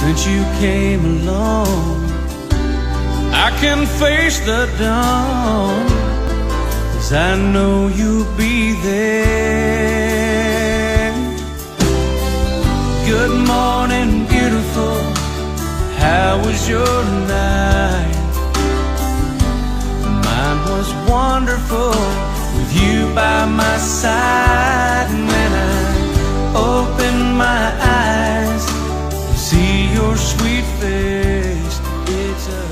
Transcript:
since you came along. I can face the dawn, 'cause I know you'll be there. Good morning, beautiful, how was your night? Mine was wonderful, with you by my side. And when I open my eyes to see your sweet face, it's a